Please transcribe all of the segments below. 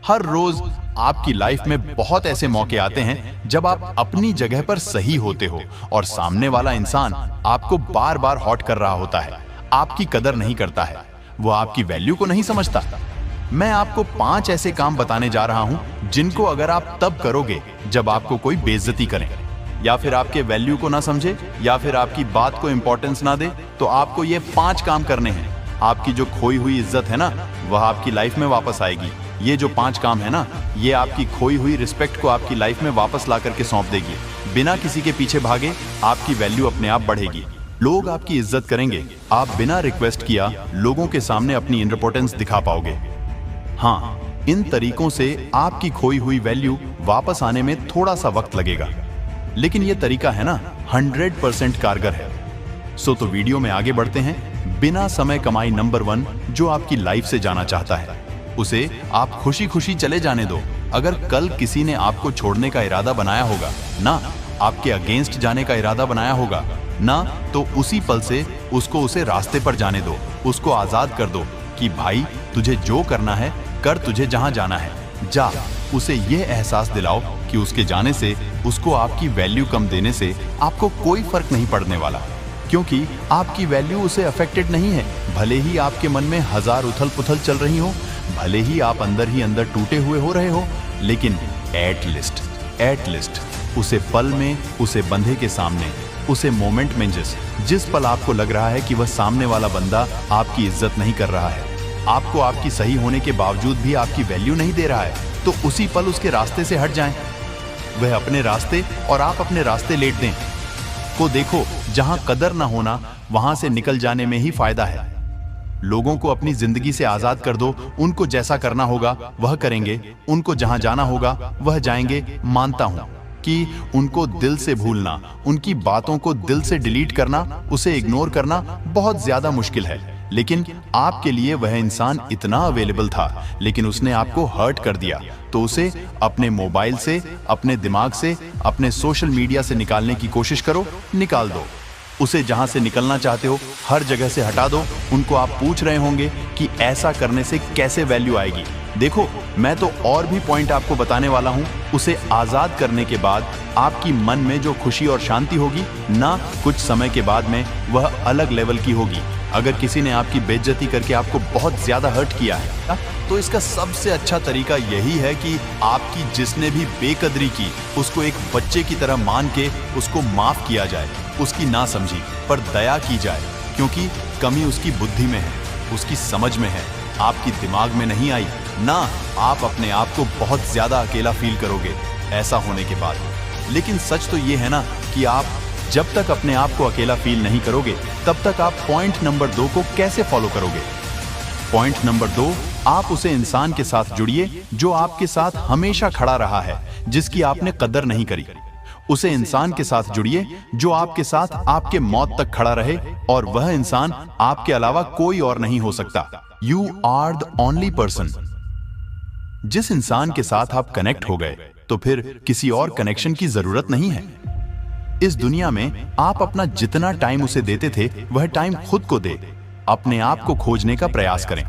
हर रोज आपकी लाइफ में बहुत ऐसे मौके आते हैं जब आप अपनी जगह पर सही होते हो और सामने वाला इंसान आपको बार बार हॉट कर रहा होता है, आपकी कदर नहीं करता है, वो आपकी वैल्यू को नहीं समझता। मैं आपको 5 ऐसे काम बताने जा रहा हूं जिनको अगर आप तब करोगे जब आपको कोई बेइज्जती करे, या फिर आपके वैल्यू को ना समझे, या फिर आपकी बात को इंपॉर्टेंस ना दे, तो आपको ये 5 काम करने हैं। आपकी जो खोई हुई इज्जत है ना, वह आपकी लाइफ में वापस आएगी। ये जो 5 काम है ना, ये आपकी खोई हुई रिस्पेक्ट को आपकी लाइफ में वापस ला करके सौंप देगी। बिना किसी के पीछे भागे आपकी वैल्यू अपने आप बढ़ेगी, लोग आपकी इज्जत करेंगे। आप बिना रिक्वेस्ट किया लोगों के सामने अपनी इंपॉर्टेंस दिखा पाओगे। हाँ, इन तरीकों से आपकी खोई हुई वैल्यू वापस आने में थोड़ा सा वक्त लगेगा, लेकिन ये तरीका है ना 100% कारगर है। तो वीडियो में आगे बढ़ते हैं। बिना समय कमाई नंबर 1 जो आपकी लाइफ से जाना चाहता है, उसे आप खुशी खुशी चले जाने दो। अगर कल किसी ने आपको छोड़ने का इरादा बनाया होगा ना, आपके अगेंस्ट जाने का इरादा बनाया होगा ना, तो उसी पल से उसको उसे रास्ते पर जाने दो। उसको आजाद कर दो कि भाई तुझे जो करना है कर, तुझे जहां जाना है जा। उसे यह एहसास दिलाओ कि उसके जाने से, उसको आपकी वैल्यू कम देने से आपको कोई फर्क नहीं पड़ने वाला, क्योंकि आपकी वैल्यू उसे अफेक्टेड नहीं है। भले ही आपके मन में 1000 उथल पुथल चल रही हो, भले ही आप अंदर ही अंदर टूटे हुए हो रहे हो, लेकिन एट लिस्ट उसे पल में, उसे बंधे के सामने, उसे मोमेंट में जिस पल आपको लग रहा है कि वह सामने वाला बंदा आपकी इज्जत नहीं कर रहा है, आपको आपकी सही होने के बावजूद भी आपकी वैल्यू नहीं दे रहा है, तो उसी पल उसके रास्ते से हट जाएं। वह अपने रास्ते और आप अपने रास्ते लेट दें। को देखो, जहां कदर ना होना वहां से निकल जाने में ही फायदा है। लोगों को अपनी जिंदगी से आजाद कर दो। उनको जैसा करना होगा वह करेंगे, उनको जहां जाना होगा वह जाएंगे। मानता हूं कि उनको दिल से भूलना, उनकी बातों को दिल से डिलीट करना, उसे इग्नोर करना बहुत ज्यादा मुश्किल है, लेकिन आपके लिए वह इंसान इतना अवेलेबल था, लेकिन उसने आपको हर्ट कर दिया, तो उसे अपने मोबाइल से, अपने दिमाग से, अपने सोशल मीडिया से निकालने की कोशिश करो। निकाल दो उसे। जहां से निकलना चाहते हो हर जगह से हटा दो। उनको आप पूछ रहे होंगे कि ऐसा करने से कैसे वैल्यू आएगी। देखो, मैं तो और भी पॉइंट आपको बताने वाला हूं। उसे आजाद करने के बाद आपकी मन में जो खुशी और शांति होगी ना, कुछ समय के बाद में वह अलग लेवल की होगी। अगर किसी ने आपकी बेइज्जती करके आपको बहुत ज्यादा हर्ट किया है, तो इसका सबसे अच्छा तरीका यही है कि आपकी जिसने भी बेकदरी की, उसको एक बच्चे की तरह मान के उसको माफ किया जाए। उसकी ना समझी पर दया की जाए, क्योंकि कमी उसकी बुद्धि में है, उसकी समझ में है, आपकी दिमाग में नहीं आई ना। आप अपने आप को बहुत ज्यादा अकेला फील करोगे ऐसा होने के बाद। लेकिन सच तो ये है ना कि आप जब तक अपने आप को अकेला फील नहीं करोगे, तब तक आप पॉइंट नंबर 2 को कैसे फॉलो करोगे। पॉइंट नंबर 2, आप उसे इंसान के साथ जुड़िए जो आपके साथ हमेशा खड़ा रहा है, जिसकी आपने कदर नहीं करी। उसे इंसान के साथ जुड़िए जो आपके साथ आपके मौत तक खड़ा रहे, और वह इंसान आपके अलावा कोई और नहीं हो सकता। You are the only person. जिस इंसान के साथ आप कनेक्ट हो गए, तो फिर किसी और कनेक्शन की जरूरत नहीं है। इस दुनिया में आप अपना जितना टाइम उसे देते थे, वह टाइम खुद को दे। अपने आप को खोजने का प्रयास करें।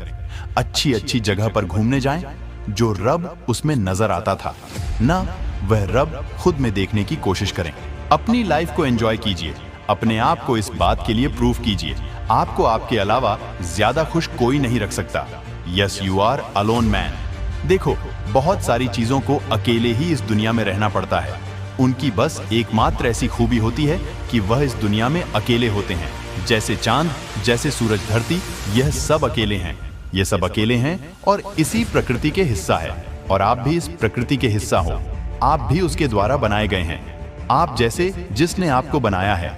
अच्छी अच्छी जगह पर घूमने जाएं, जो रब उसमें नजर आता था ना, वह रब खुद में देखने की कोशिश करें। अपनी लाइफ को एंजॉय कीजिए। अपने आप को इस बात के लिए प्रूव कीजिए, आपको आपके अलावा ज्यादा खुश कोई नहीं रख सकता। Yes, you are alone man. देखो, बहुत सारी चीजों को अकेले ही इस दुनिया में रहना पड़ता है। उनकी बस एकमात्र ऐसी खूबी होती है कि वह इस दुनिया में अकेले होते हैं। जैसे चांद, जैसे सूरज, धरती, यह सब अकेले हैं। ये सब अकेले हैं और इसी प्रकृति के हिस्सा है। और आप भी इस प्रकृति के हिस्सा हो। आप भी उसके द्वारा बनाए गए हैं, आप जैसे जिसने आपको बनाया है।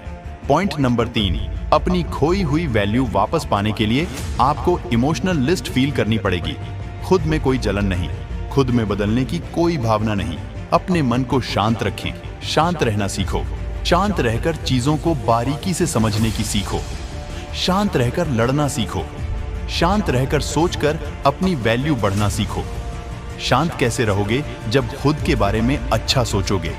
पॉइंट नंबर 3, अपनी खोई हुई वैल्यू वापस पाने के लिए आपको इमोशनल लिस्ट फील करनी पड़ेगी। खुद में कोई जलन नहीं, खुद में बदलने की कोई भावना नहीं। अपने मन को शांत रखें, शांत रहना सीखो। शांत रहकर चीजों को बारीकी से समझने की सीखो। शांत रहकर लड़ना सीखो। शांत रहकर सोचकर अपनी वैल्यू बढ़ना सीखो। शांत कैसे रहोगे? जब खुद के बारे में अच्छा सोचोगे,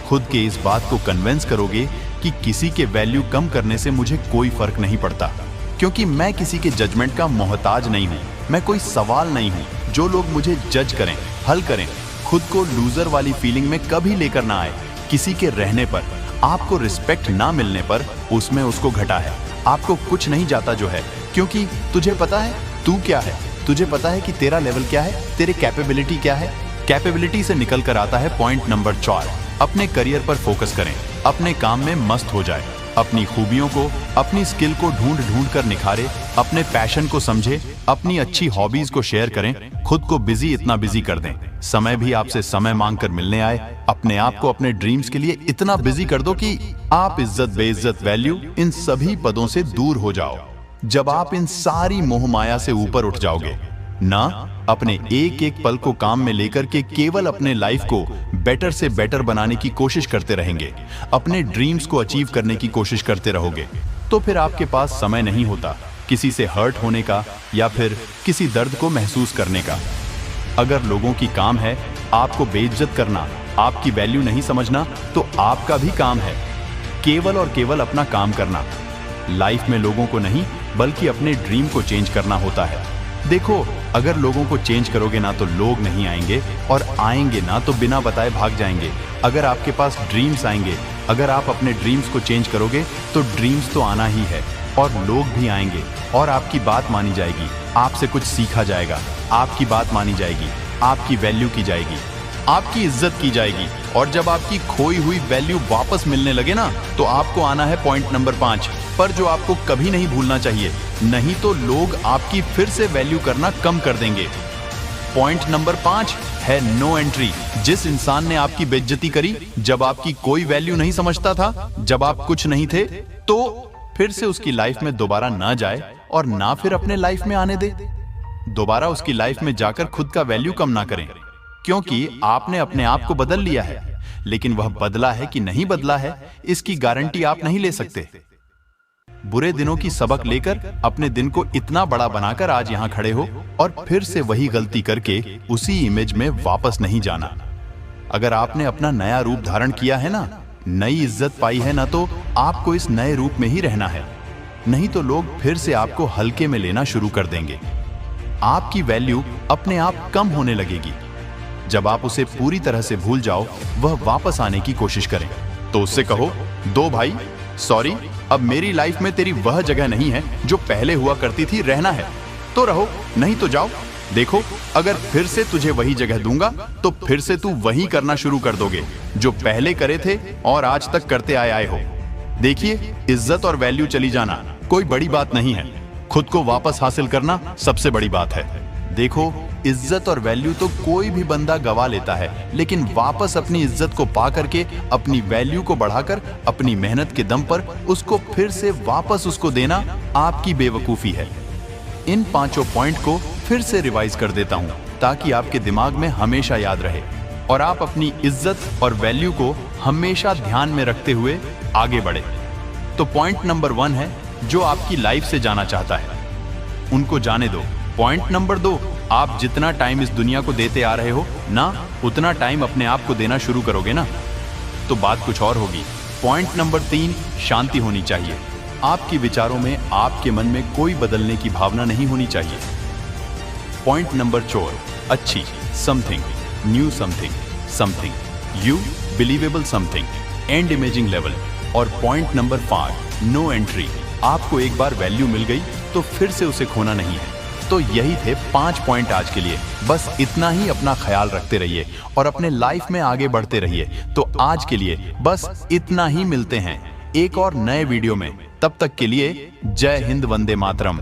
खुद के इस बात को कन्विंस करोगे कि किसी के वैल्यू कम करने से मुझे कोई फर्क नहीं पड़ता, क्योंकि मैं किसी के जजमेंट का मोहताज नहीं हूं। मैं कोई सवाल नहीं हूँ। जो लोग मुझे जज करें, हल करें, खुद को लूजर वाली फीलिंग में कभी लेकर ना आए। किसी के रहने पर, आपको रिस्पेक्ट ना मिलने पर उसमें उसको घटा है। आपको कुछ नहीं जाता जो है, क्योंकि तुझे पता है तू क्या है, तुझे पता है कि तेरा लेवल क्या है, तेरे कैपेबिलिटी क्या है। कैपेबिलिटी से निकल कर आता है पॉइंट नंबर 4, अपने करियर पर फोकस करें, अपने काम में मस्त हो जाए, अपनी खूबियों को, अपनी स्किल को ढूंढ ढूंढ कर निखारे, अपने पैशन को समझे, अपनी अच्छी हॉबीज को शेयर करें, खुद को बिजी इतना बिजी कर दें, समय भी आपसे समय मांग कर मिलने आए। अपने आप को अपने ड्रीम्स के लिए इतना बिजी कर दो कि आप इज्जत, बेइज्जत, वैल्यू, इन सभी पदों से दूर हो जाओ। जब आप इन सारी मोह माया से ऊपर उठ जाओगे ना, अपने एक एक पल को काम में लेकर के केवल अपने लाइफ को बेटर से बेटर बनाने की कोशिश करते रहेंगे, अपने ड्रीम्स को अचीव करने की कोशिश करते रहोगे, तो फिर आपके पास समय नहीं होता किसी से हर्ट होने का या फिर किसी दर्द को महसूस करने का। अगर लोगों की काम है आपको बेइज्जत करना, आपकी वैल्यू नहीं समझना, तो आपका भी काम है केवल और केवल अपना काम करना। लाइफ में लोगों को नहीं बल्कि अपने ड्रीम को चेंज करना होता है। देखो, अगर लोगों को चेंज करोगे ना तो लोग नहीं आएंगे, और आएंगे ना तो बिना बताए भाग जाएंगे। अगर आपके पास ड्रीम्स आएंगे, अगर आप अपने ड्रीम्स को चेंज करोगे तो ड्रीम्स तो आना ही है, और लोग भी आएंगे, और आपकी बात मानी जाएगी, आपसे कुछ सीखा जाएगा, आपकी बात मानी जाएगी, आपकी वैल्यू की जाएगी, आपकी इज्जत की जाएगी। और जब आपकी खोई हुई वैल्यू वापस मिलने लगे ना, तो आपको आना है पॉइंट नंबर 5 पर, जो आपको कभी नहीं भूलना चाहिए, नहीं तो लोग आपकी फिर से वैल्यू करना कम कर देंगे। पॉइंट नंबर 5 है नो एंट्री। जिस इंसान ने आपकी बेइज्जती करी जब आपकी कोई वैल्यू नहीं समझता था, जब आप कुछ नहीं थे, तो फिर से उसकी लाइफ में दोबारा ना जाए और ना फिर अपने लाइफ में आने दे। दोबारा उसकी लाइफ में जाकर खुद का वैल्यू कम ना करें, क्योंकि आपने अपने आप को बदल लिया है, लेकिन वह बदला है कि नहीं बदला है, इसकी गारंटी आप नहीं ले सकते। बुरे दिनों की सबक लेकर अपने दिन को इतना बड़ा बनाकर आज यहां खड़े हो, और फिर से वही गलती करके उसी इमेज में वापस नहीं जाना। अगर आपने अपना नया रूप धारण किया है ना, नई इज्जत पाई है ना, तो आपको इस नए रूप में ही रहना है, नहीं तो लोग फिर से आपको हल्के में लेना शुरू कर देंगे। आपकी वैल्यू अपने आप कम होने लगेगी। जब आप उसे पूरी तरह से भूल जाओ, वह वापस आने की कोशिश करें, तो उससे कहो, दो भाई सॉरी, अब मेरी लाइफ में तेरी वह जगह नहीं है जो पहले हुआ करती थी। रहना है तो रहो, नहीं तो जाओ। देखो, अगर फिर से तुझे वही जगह दूंगा तो फिर से तू वही करना शुरू कर दोगे जो पहले करे थे और आज तक करते आए हो। देखिए, इज्जत और वैल्यू चली जाना कोई बड़ी बात नहीं है, खुद को वापस हासिल करना सबसे बड़ी बात है। देखो, इज्जत और वैल्यू तो कोई भी बंदा गवा लेता है, लेकिन वापस अपनी इज्जत को पा करके, अपनी वैल्यू को बढ़ाकर, अपनी मेहनत के दम पर उसको फिर से वापस उसको देना आपकी बेवकूफी है। इन 5 पॉइंट को फिर से रिवाइज कर देता हूं, ताकि आपके दिमाग में हमेशा याद रहे और आप अपनी इज्जत और वैल्यू को हमेशा ध्यान में रखते हुए आगे बढ़े। तो पॉइंट नंबर 1 है, जो आपकी लाइफ से जाना चाहता है उनको जाने दो। पॉइंट नंबर 2, आप जितना टाइम इस दुनिया को देते आ रहे हो ना, उतना टाइम अपने आप को देना शुरू करोगे ना, तो बात कुछ और होगी। पॉइंट नंबर 3, शांति होनी चाहिए। आपके विचारों में, आपके मन में कोई बदलने की भावना नहीं होनी चाहिए। पॉइंट नंबर 4, अच्छी something, new something, something you believable something, and imaging level. और पॉइंट नंबर 5, नो एंट्री। आपको एक बार वैल्यू मिल गई तो फिर से उसे खोना नहीं है। तो यही थे 5 पॉइंट आज के लिए। बस इतना ही अपना ख्याल रखते रहिए और अपने लाइफ में आगे बढ़ते रहिए। तो आज के लिए बस इतना ही, मिलते हैं एक और नए वीडियो में। तब तक के लिए जय हिंद, वंदे मातरम।